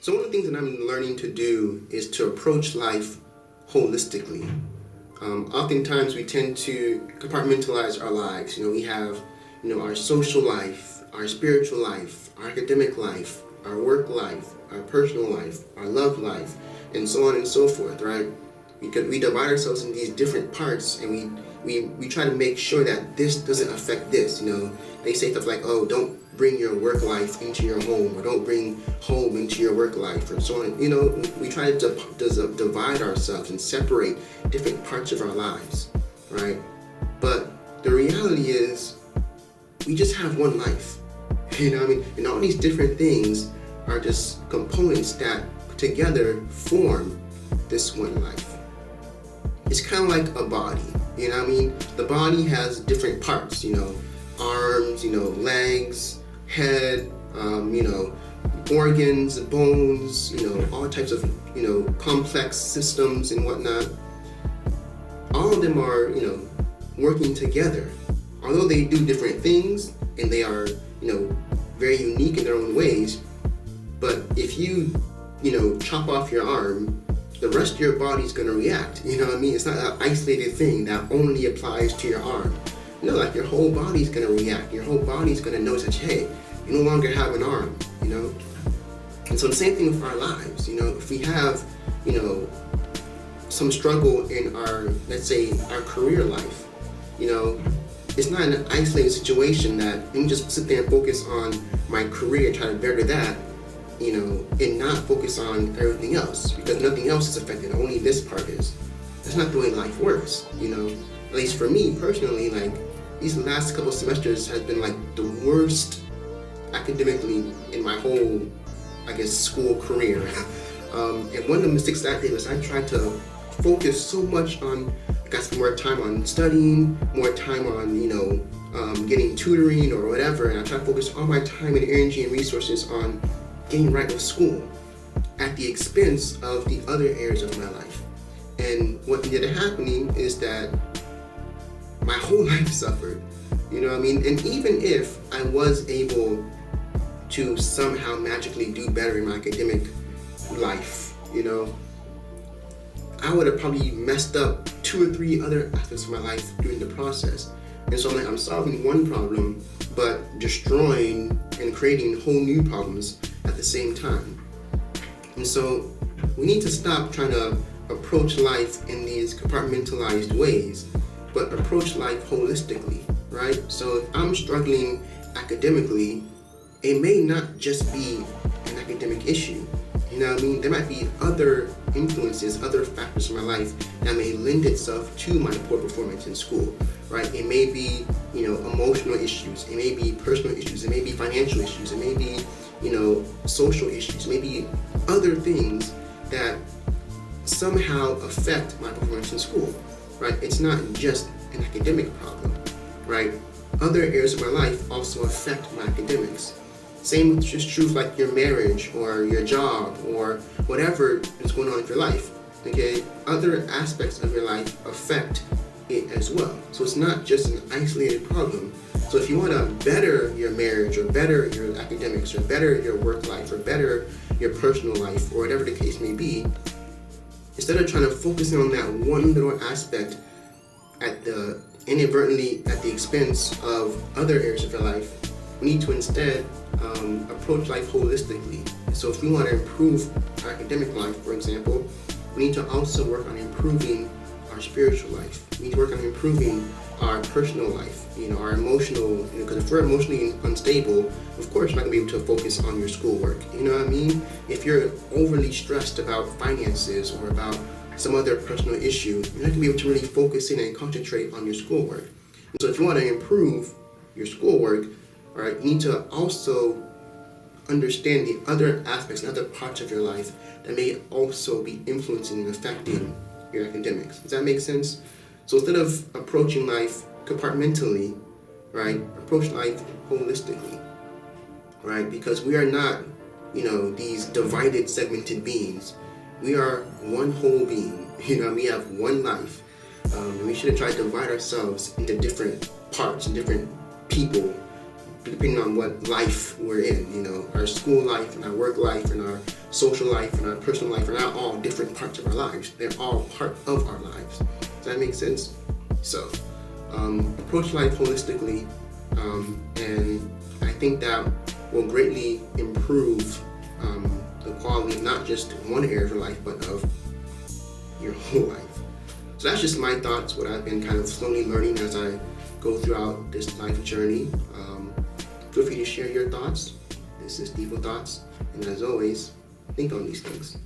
So one of the things that I'm learning to do is to approach life holistically. Oftentimes we tend to compartmentalize our lives. We have, our social life, our spiritual life, our academic life, our work life, our personal life, our love life, and so on and so forth, right? Because we divide ourselves in these different parts, and we try to make sure that this doesn't affect this. They say stuff like, oh, don't bring your work life into your home, or don't bring home into your work life, and so on. We try to divide ourselves and separate different parts of our lives, right? But the reality is, we just have one life. And all these different things are just components that together form this one life. It's kind of like a body, The body has different parts, arms, legs, head, organs, bones, all types of, complex systems and whatnot. All of them are, working together. Although they do different things and they are, very unique in their own ways, but if you, chop off your arm, the rest of your body's gonna react. It's not an isolated thing that only applies to your arm. Like your whole body's gonna react. Your whole body's gonna notice that, hey, you no longer have an arm, And so the same thing with our lives, if we have, some struggle in our, let's say, our career life, it's not an isolated situation that let me just sit there and focus on my career, try to better that, and not focus on everything else, because nothing else is affected, only this part is. That's not the way life works, At least for me personally, like, these last couple semesters has been like the worst academically in my whole, school career. And one of the mistakes that I did was I tried to focus so much on, spend more time on studying, more time on, getting tutoring or whatever, and I tried to focus all my time and energy and resources on getting right with school at the expense of the other areas of my life. And what ended up happening is that my whole life suffered, And even if I was able to somehow magically do better in my academic life, I would have probably messed up 2 or 3 other aspects of my life during the process. And so I'm solving one problem, but destroying and creating whole new problems at the same time. And so we need to stop trying to approach life in these compartmentalized ways, but approach life holistically, right? So if I'm struggling academically, it may not just be an academic issue. There might be other influences, other factors in my life that may lend itself to my poor performance in school, right? It may be, emotional issues. It may be personal issues. It may be financial issues. It may be, social issues. It may be other things that somehow affect my performance in school, right? It's not just an academic problem, right? Other areas of my life also affect my academics. Same is just true like your marriage or your job or whatever is going on in your life, okay? Other aspects of your life affect it as well. So it's not just an isolated problem. So if you want to better your marriage or better your academics or better your work life or better your personal life or whatever the case may be, instead of trying to focus on that one little aspect inadvertently at the expense of other areas of your life, we need to instead approach life holistically. So if we want to improve our academic life, for example, we need to also work on improving our spiritual life. We need to work on improving our personal life, our emotional, because if we're emotionally unstable, of course you're not going to be able to focus on your schoolwork. If you're overly stressed about finances or about some other personal issue, you're not going to be able to really focus in and concentrate on your schoolwork. And so if you want to improve your schoolwork, all right, you need to also understand the other aspects and other parts of your life that may also be influencing and affecting your academics. Does that make sense? So instead of approaching life compartmentally, right, approach life holistically, right? Because we are not, these divided, segmented beings. We are one whole being. We have one life. We shouldn't try to divide ourselves into different parts and different people, depending on what life we're in, our school life and our work life and our social life and our personal life are not all different parts of our lives. They're all part of our lives. Does that make sense? So, approach life holistically, and I think that will greatly improve the quality of not just one area of your life, but of your whole life. So that's just my thoughts, what I've been kind of slowly learning as I go throughout this life journey. Feel free to share your thoughts. This is DevoThoughts, and as always, think on these things.